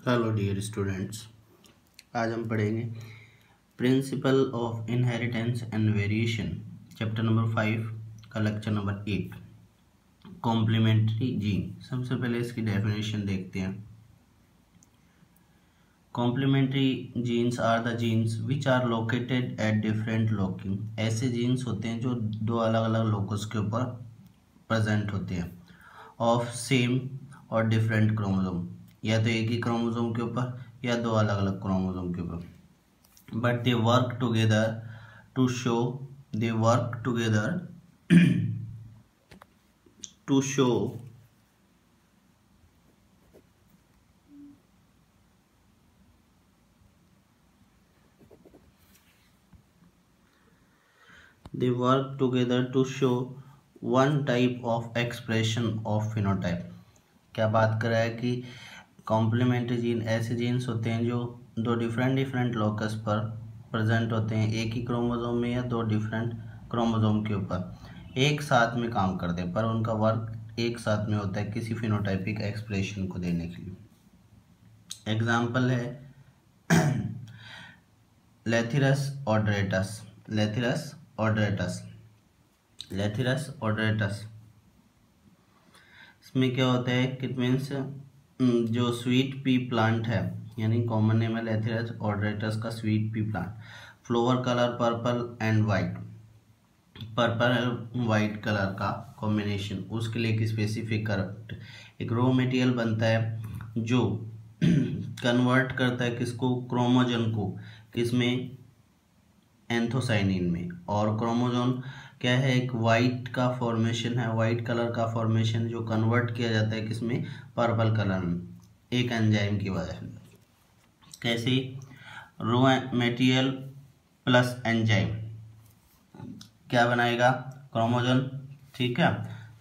Hello dear students. आज हम पढ़ेंगे principle of inheritance and variation, chapter number 5 का लेक्चर नंबर 8, कॉम्प्लीमेंट्री जीन। सबसे पहले इसकी डेफिनेशन देखते हैं। Complementary genes are the genes which are located at different लोकिंग। ऐसे जीन्स होते हैं जो दो अलग अलग लोकस के ऊपर प्रेजेंट होते हैं ऑफ सेम और डिफरेंट क्रोमोसोम, या तो एक ही क्रोमोसोम के ऊपर या दो अलग अलग क्रोमोसोम के ऊपर, but they work together to show they work together to show they work together to show one type of expression of phenotype। क्या बात कर रहा है कि कॉम्प्लीमेंट्री जीन ऐसे जीन्स होते हैं जो दो डिफरेंट लोकस पर प्रेजेंट होते हैं, एक ही क्रोमोसोम में या दो डिफरेंट क्रोमोसोम के ऊपर एक साथ में काम करते हैं, पर उनका वर्क एक साथ में होता है किसी फिनोटाइपिक एक्सप्रेशन को देने के लिए। एग्जाम्पल है लेथिरस ऑड्रेटस। लेथिरस ऑड्रेटस लेथिरस ऑड्रेटस इसमें क्या होता है कि इट मीन्स जो स्वीट पी प्लांट है, यानी कॉमन नेम है लेथिरस ऑड्रेटस का sweet pea plant. Flower colour purple and white, purple and white colour का कॉम्बिनेशन, उसके लिए एक स्पेसिफिक एक रॉ मटेरियल बनता है जो कन्वर्ट करता है किसको, क्रोमोजन को, किसमें, एंथोसाइनिन में। और क्रोमोजोन क्या है, एक वाइट का फॉर्मेशन है, वाइट कलर का फॉर्मेशन जो कन्वर्ट किया जाता है किसमें, पर्पल कलर में, एक एंजाइम की वजह से। कैसे, रो मटेरियल प्लस एंजाइम क्या बनाएगा, क्रोमोजोन, ठीक है,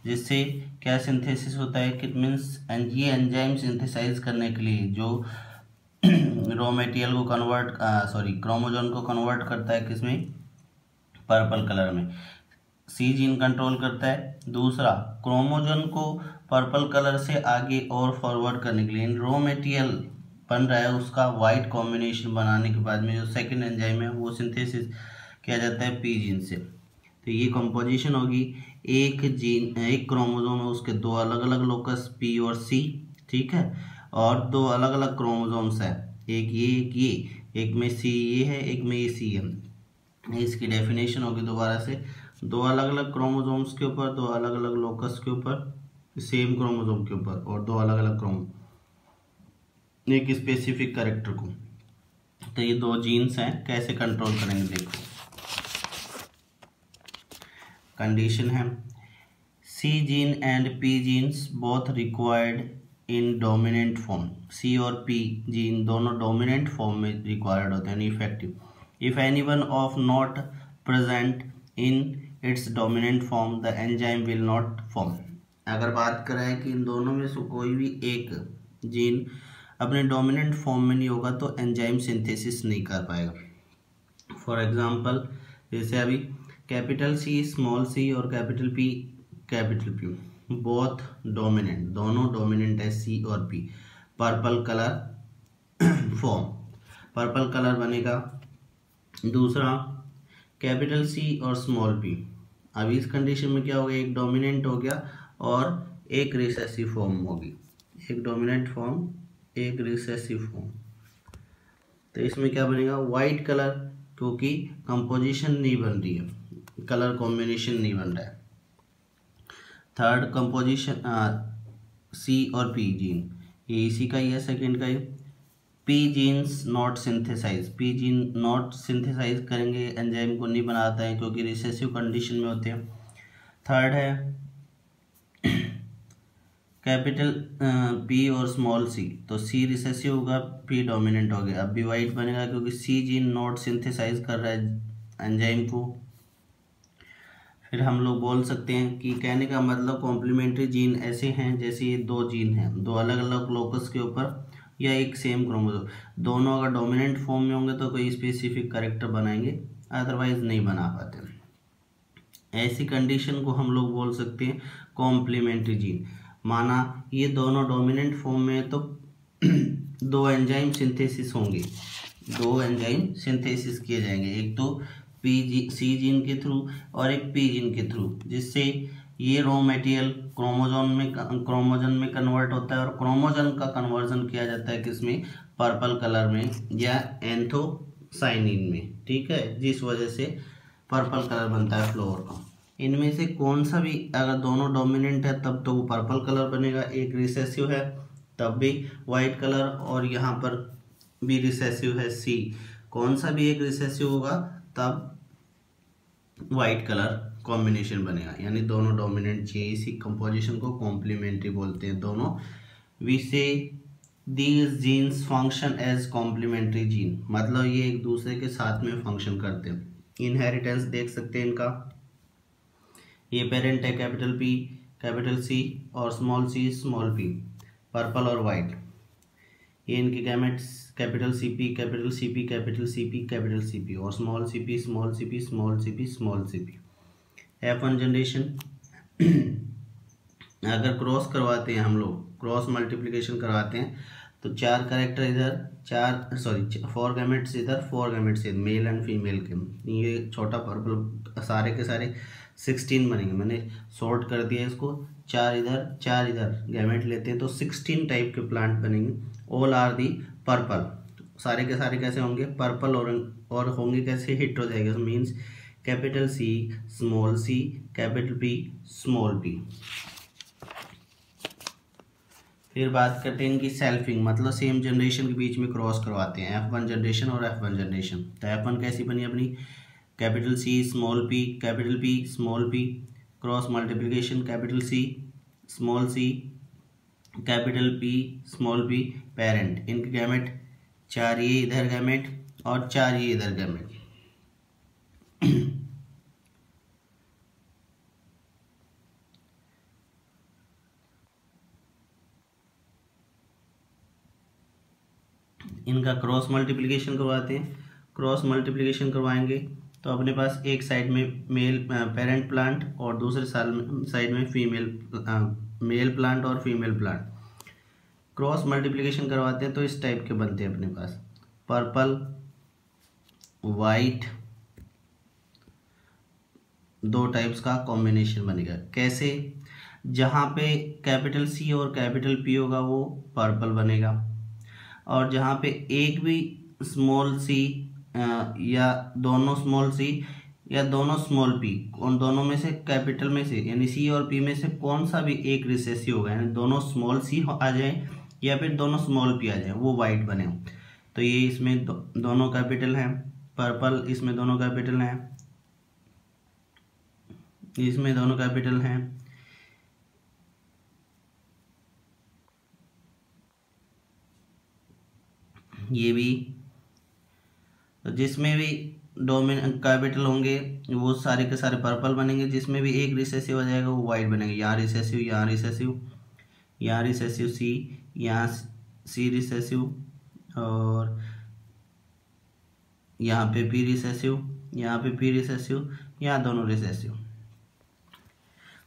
जिससे क्या सिंथेसिस होता है कि मीन्स ये एंजाइम सिंथेसाइज करने के लिए जो रॉ मटेरियल को क्रोमोजोन को कन्वर्ट करता है किसमें, पर्पल कलर में, सी जीन कंट्रोल करता है। दूसरा, क्रोमोजोन को पर्पल कलर से आगे और फॉरवर्ड करने के लिए रॉ मटेरियल बन रहा है, उसका वाइट कॉम्बिनेशन बनाने के बाद में जो सेकंड एंजाइम है वो सिंथेसिस किया जाता है पी जीन से। तो ये कंपोजिशन होगी, एक जीन, एक क्रोमोजोम है, उसके दो अलग अलग लोकस पी और सी, ठीक है, और दो अलग अलग क्रोमोजोम्स है, एक ये, एक में सी ये है, एक में ये सी है। इसकी डेफिनेशन होगी दोबारा से, दो अलग अलग क्रोमोसोम्स के ऊपर, दो अलग अलग लोकस के ऊपर, सेम क्रोमोसोम के ऊपर, और दो अलग अलग एक स्पेसिफिक कैरेक्टर को। तो ये दो जीन्स हैं, कैसे कंट्रोल करेंगे देखो। कंडीशन है, C gene and P genes both required in dominant form. C और पी जीन दोनों डोमिनेंट फॉर्म में रिक्वायर्ड होते हैं, effective. If any one of not present in its dominant form the enzyme will not form. अगर बात करें है कि इन दोनों में से कोई भी एक जीन अपने डोमिनेंट फॉर्म में नहीं होगा तो एंजाइम सिंथेसिस नहीं कर पाएगा। फॉर एग्जांपल, जैसे अभी कैपिटल सी स्मॉल सी और कैपिटल पी बोथ डोमिनेंट, दोनों डोमिनेंट है सी और P, purple colour form, purple colour बनेगा। दूसरा, कैपिटल सी और स्मॉल पी, अभी इस कंडीशन में क्या हो गया, एक डोमिनेंट हो गया और एक रिसेसिव फॉर्म होगी, एक डोमिनेंट फॉर्म एक रिसेसिव फॉर्म। तो इसमें क्या बनेगा, वाइट कलर, क्योंकि कंपोजिशन नहीं बन रही है, कलर कॉम्बिनेशन नहीं बन रहा है। थर्ड कंपोजिशन सी और पी जीन, ये इसी का ही है, सेकेंड का ही। P genes not synthesize, P gene not synthesize करेंगे, एंजाइम को नहीं बनाता है क्योंकि रिसेसिव कंडीशन में होते हैं। थर्ड है कैपिटल पी और स्मॉल सी, तो सी रिसेसिव होगा, पी डोमिनेंट हो गया। अब भी वाइट बनेगा क्योंकि सी जीन नॉट सिंथेसाइज कर रहा है एंजाइम को। फिर हम लोग बोल सकते हैं कि कहने का मतलब कॉम्प्लीमेंट्री जीन ऐसे हैं जैसे ये दो जीन हैं, दो अलग अलग लोकस के ऊपर या एक सेम क्रोमोसोम, दोनों अगर डोमिनेंट फॉर्म में होंगे तो कोई स्पेसिफिक कैरेक्टर बनाएंगे, अदरवाइज नहीं बना पाते। ऐसी कंडीशन को हम लोग बोल सकते हैं कॉम्प्लीमेंट्री जीन। माना ये दोनों डोमिनेंट फॉर्म में है तो दो एंजाइम सिंथेसिस होंगे, दो एंजाइम सिंथेसिस किए जाएंगे, एक तो सी जीन के थ्रू और एक पी जीन के थ्रू, जिससे ये रॉ मटेरियल क्रोमोजन में कन्वर्ट होता है और क्रोमोजन का कन्वर्जन किया जाता है किसमें, पर्पल कलर में या एंथोसाइनिन में, ठीक है, जिस वजह से पर्पल कलर बनता है फ्लावर का। इनमें से कौन सा भी अगर दोनों डोमिनेंट है तब तो वो पर्पल कलर बनेगा, एक रिसेसिव है तब भी वाइट कलर, और यहाँ पर भी रिसेसिव है सी, कौन सा भी एक रिसेसिव होगा तब वाइट कलर कॉम्बिनेशन बनेगा, यानी दोनों डोमिनेंट चाहिए। इसी कंपोजिशन को कॉम्प्लीमेंट्री बोलते हैं दोनों। We say these genes function as complementary gene, मतलब ये एक दूसरे के साथ में फंक्शन करते हैं। इनहेरिटेंस देख सकते हैं इनका, ये पेरेंट है कैपिटल पी कैपिटल सी और small C small P, purple और वाइट। ये इनके gametes capital C P capital C P capital C P capital C P और small C P small C P small C P small C P. F1 generation अगर cross करवाते हैं हम लोग, cross multiplication करवाते हैं तो 4 कैरेक्टर इधर, 4 गैमेट्स इधर 4 गैमेट्स इधर, मेल एंड फीमेल के, ये छोटा पर्पल सारे के सारे 16 बनेंगे। मैंने सॉर्ट कर दिया इसको, 4 इधर गैमेट लेते हैं तो 16 टाइप के प्लांट बनेंगे। ऑल आर दी पर्पल, सारे के सारे कैसे होंगे, पर्पल, और होंगे कैसे, heterozygous, means capital C small C capital P small P. फिर बात करते हैं इनकी सेल्फिंग, मतलब सेम जनरेशन के बीच में क्रॉस करवाते हैं, F1 जनरेशन और F1 जनरेशन। तो F1 कैसी बनी अपनी, capital C small P small P, cross multiplication capital C capital P small P, parent. इनके गैमेट 4 ये इधर गैमेट और 4 ये इधर गैमेट। इनका क्रॉस मल्टीप्लिकेशन करवाते हैं, क्रॉस मल्टीप्लिकेशन करवाएंगे तो अपने पास एक साइड में मेल पेरेंट प्लांट और दूसरे साइड में फीमेल मेल प्लांट और फीमेल प्लांट। क्रॉस मल्टीप्लिकेशन करवाते हैं तो इस टाइप के बनते हैं अपने पास, पर्पल वाइट, 2 टाइप्स का कॉम्बिनेशन बनेगा। कैसे, जहाँ पे कैपिटल सी और कैपिटल पी होगा वो पर्पल बनेगा, और जहाँ पे एक भी स्मॉल सी या दोनों स्मॉल सी या दोनों स्मॉल पी, उन दोनों में से कैपिटल में से यानी सी और पी में से कौन सा भी एक रिसेसिव होगा, यानी दोनों स्मॉल सी आ जाए या फिर दोनों स्मॉल पी आ जाए, वो वाइट बने। तो ये इसमें दोनों कैपिटल हैं, पर्पल इसमें दोनों कैपिटल हैं, इसमें दोनों कैपिटल हैं, ये भी। तो जिसमें भी डोमिनेंट कैपिटल होंगे वो सारे के सारे पर्पल बनेंगे, जिसमें भी एक रिसेसिव आ जाएगा वो वाइट बनेंगे। यहाँ रिसेसिव यहाँ रिसेसिव, यहाँ रिसेसिव सी, यहाँ सी रिसेसिव, और यहाँ पे पी रिसेसिव, यहाँ पे पी रिसेसिव, यहाँ दोनों रिसेसिव।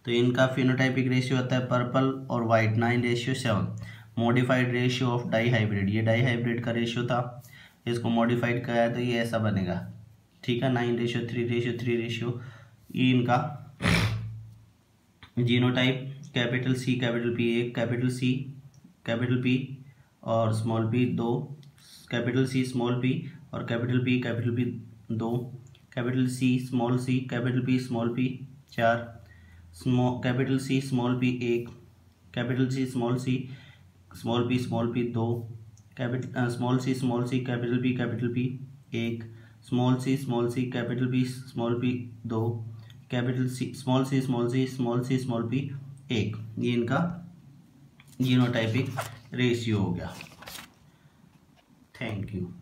तो इनका फिनोटाइपिक रेशियो होता है पर्पल और white 9:7। Modified ratio of dihybrid, ये डाई हाइब्रिड का रेशियो था, इसको मॉडिफाइड कराया तो ये ऐसा बनेगा, ठीक है, 9:3:3। ये इनका genotype capital C capital P 1, capital C capital P और small P 2, capital C small P और capital P 2, capital C small P 4, capital C small P 1, capital C small P 2, capital small C capital P 1, small C capital P 2, capital C small P 1। ये इनका genotypic ratio हो गया। Thank you.